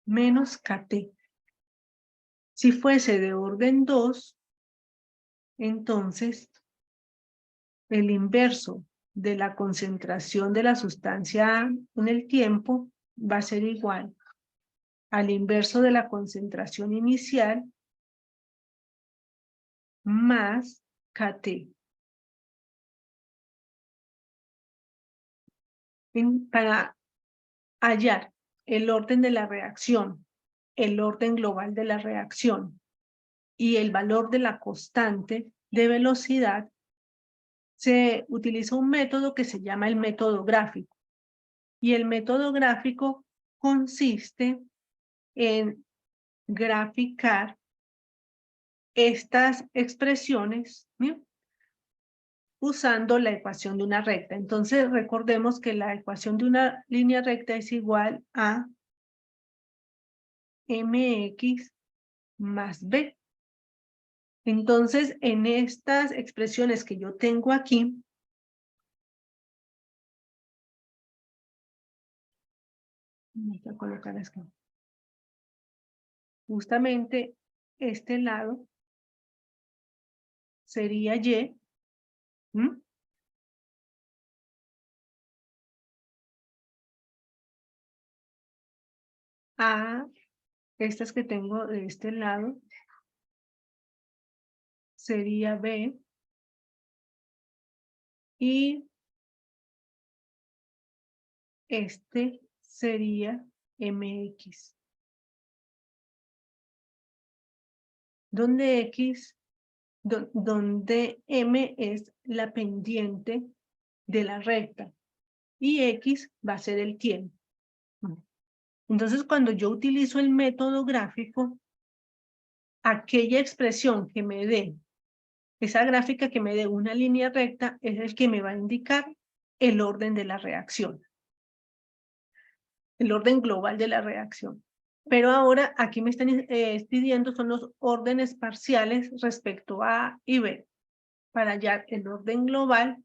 menos Kt. Si fuese de orden 2, entonces el inverso de la concentración de la sustancia A en el tiempo va a ser igual al inverso de la concentración inicial más Kt. Para hallar el orden de la reacción, el orden global de la reacción y el valor de la constante de velocidad, se utiliza un método que se llama el método gráfico. Y el método gráfico consiste en graficar estas expresiones, ¿sí?, usando la ecuación de una recta. Entonces, recordemos que la ecuación de una línea recta es igual a mx más b. Entonces, en estas expresiones que yo tengo aquí, voy a colocar aquí, justamente este lado sería y, ¿m? A, estas que tengo de este lado, sería b, y este sería mx, donde x, donde m es la pendiente de la recta y x va a ser el tiempo. Entonces, cuando yo utilizo el método gráfico, aquella expresión que me dé, esa gráfica que me dé una línea recta, es el que me va a indicar el orden de la reacción, el orden global de la reacción. Pero ahora aquí me están pidiendo son los órdenes parciales respecto a A y B. Para hallar el orden global,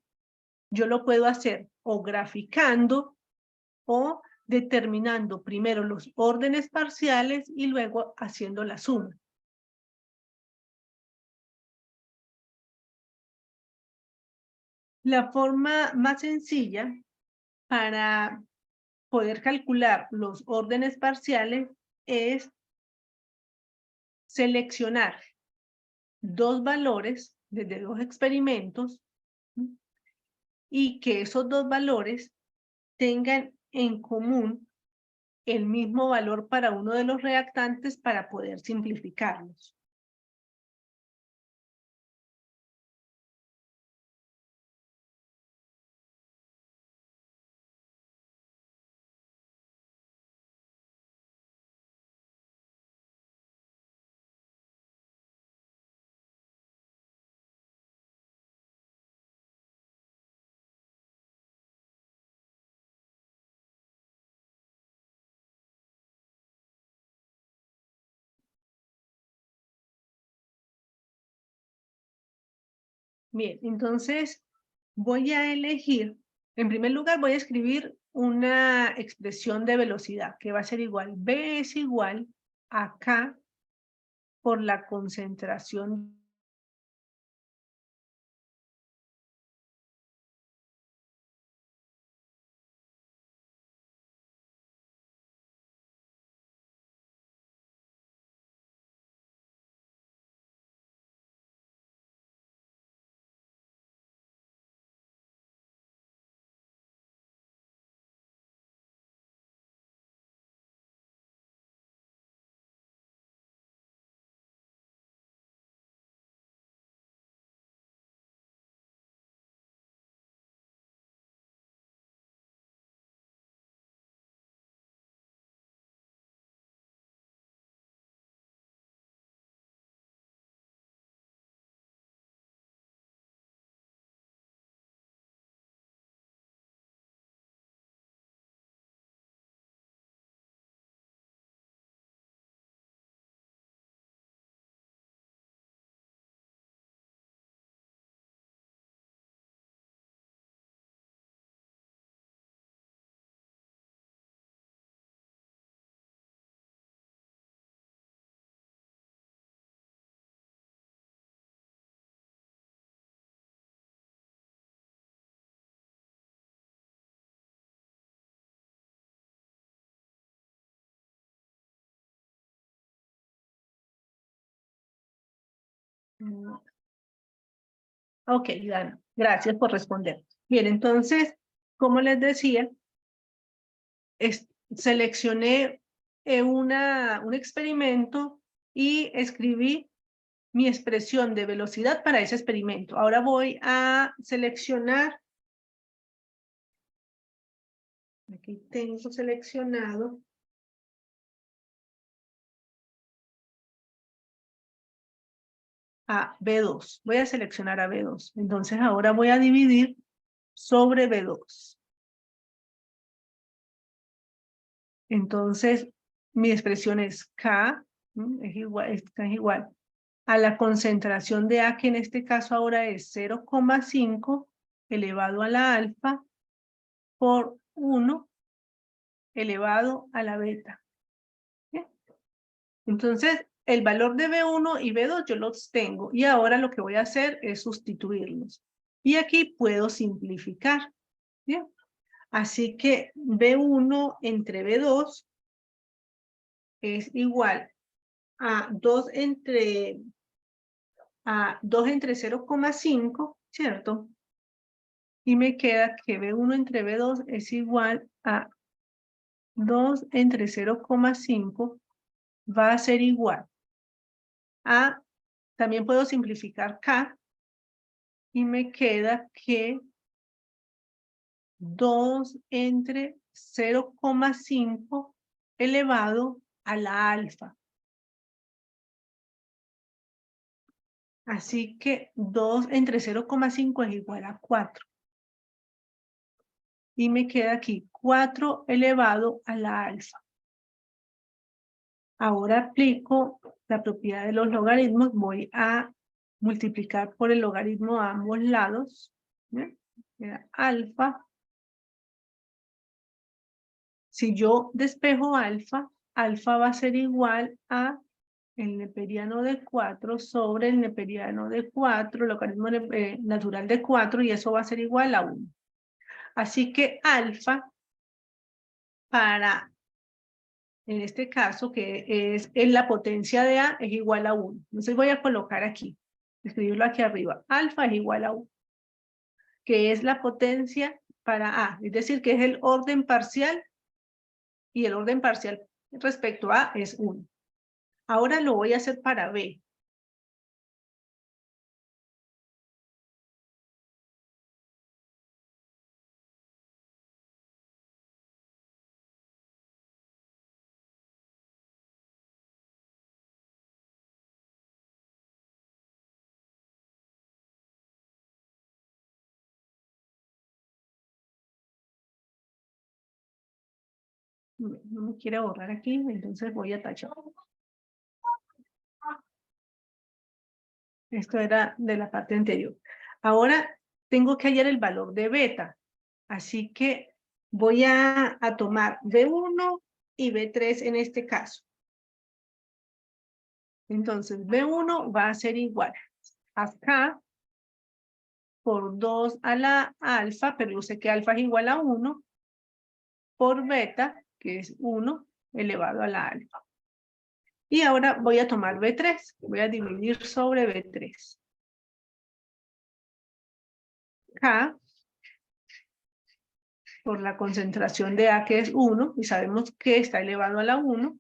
yo lo puedo hacer o graficando o determinando primero los órdenes parciales y luego haciendo la suma. La forma más sencilla para poder calcular los órdenes parciales es seleccionar dos valores desde dos experimentos, ¿sí?, y que esos dos valores tengan en común el mismo valor para uno de los reactantes para poder simplificarlos. Bien, entonces voy a elegir, en primer lugar voy a escribir una expresión de velocidad que va a ser igual, B es igual a K por la concentración Ok, Dana, gracias por responder. Bien, entonces, como les decía, seleccioné un experimento y escribí mi expresión de velocidad para ese experimento. Ahora voy a seleccionar, aquí tengo seleccionado a B2. Voy a seleccionar a B2. Entonces ahora voy a dividir sobre B2. Entonces, mi expresión es K, es igual a la concentración de A, que en este caso ahora es 0,5 elevado a la alfa por 1 elevado a la beta. ¿Bien? Entonces, el valor de B1 y B2 yo los tengo y ahora lo que voy a hacer es sustituirlos. Y aquí puedo simplificar. ¿Bien? Así que B1 entre B2 es igual a 2 entre 0,5, ¿cierto? Y me queda que B1 entre B2 es igual a 2 entre 0,5, va a ser igual a, también puedo simplificar K, y me queda que 2 entre 0,5 elevado a la alfa. Así que 2 entre 0,5 es igual a 4. Y me queda aquí 4 elevado a la alfa. Ahora aplico la propiedad de los logaritmos. Voy a multiplicar por el logaritmo a ambos lados. Alfa. Si yo despejo alfa, alfa va a ser igual a el neperiano de 4 sobre el neperiano de 4, logaritmo natural de 4, y eso va a ser igual a 1. Así que alfa, para, en este caso, que es en la potencia de A, es igual a 1. Entonces voy a colocar aquí, escribirlo aquí arriba. Alfa es igual a 1, que es la potencia para A, es decir, que es el orden parcial, y el orden parcial respecto a A es 1. Ahora lo voy a hacer para B. No me quiere borrar aquí, entonces voy a tachar. Esto era de la parte anterior. Ahora tengo que hallar el valor de beta. Así que voy a tomar B1 y B3 en este caso. Entonces B1 va a ser igual a K por 2 a la alfa, pero yo sé que alfa es igual a 1, por beta, que es 1 elevado a la alfa. Y ahora voy a tomar B3. Voy a dividir sobre B3. K por la concentración de A, que es 1, y sabemos que está elevado a la 1,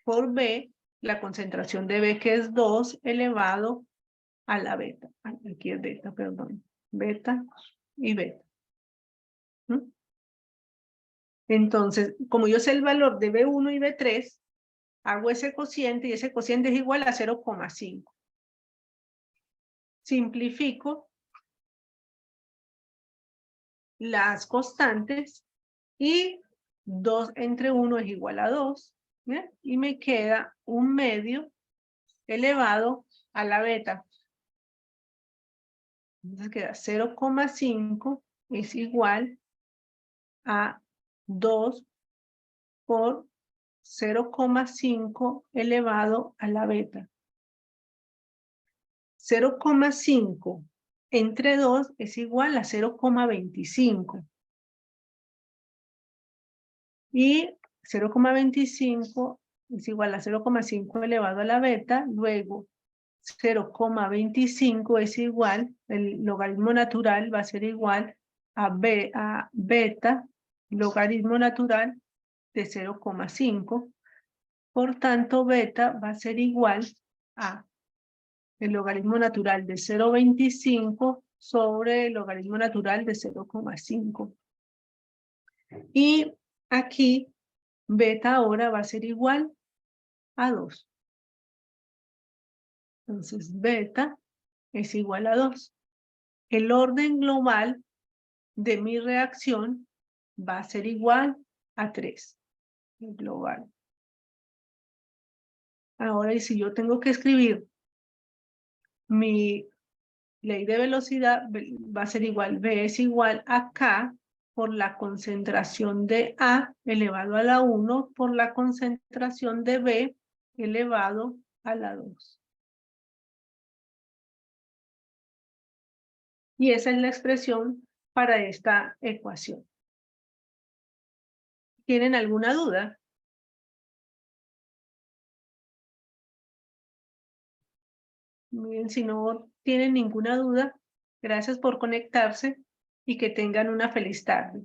por B, la concentración de B, que es 2, elevado a la beta. Aquí es beta, perdón. Beta y beta. Entonces, como yo sé el valor de B1 y B3, hago ese cociente, y ese cociente es igual a 0,5. Simplifico las constantes y 2 entre 1 es igual a 2. ¿Bien? Y me queda un medio elevado a la beta. Entonces queda 0,5 es igual a 2 por 0,5 elevado a la beta. 0,5 entre 2 es igual a 0,25. Y 0,25 es igual a 0,5 elevado a la beta. Luego 0,25 es igual, el logaritmo natural va a ser igual a beta, logaritmo natural de 0,5. Por tanto, beta va a ser igual a el logaritmo natural de 0,25 sobre el logaritmo natural de 0,5. Y aquí, beta ahora va a ser igual a 2. Entonces, beta es igual a 2. El orden global de mi reacción va a ser igual a 3. Global. Ahora, y si yo tengo que escribir mi ley de velocidad, va a ser igual, V es igual a K por la concentración de A elevado a la 1 por la concentración de B elevado a la 2. Y esa es la expresión para esta ecuación. ¿Tienen alguna duda? Bien, si no tienen ninguna duda, gracias por conectarse y que tengan una feliz tarde.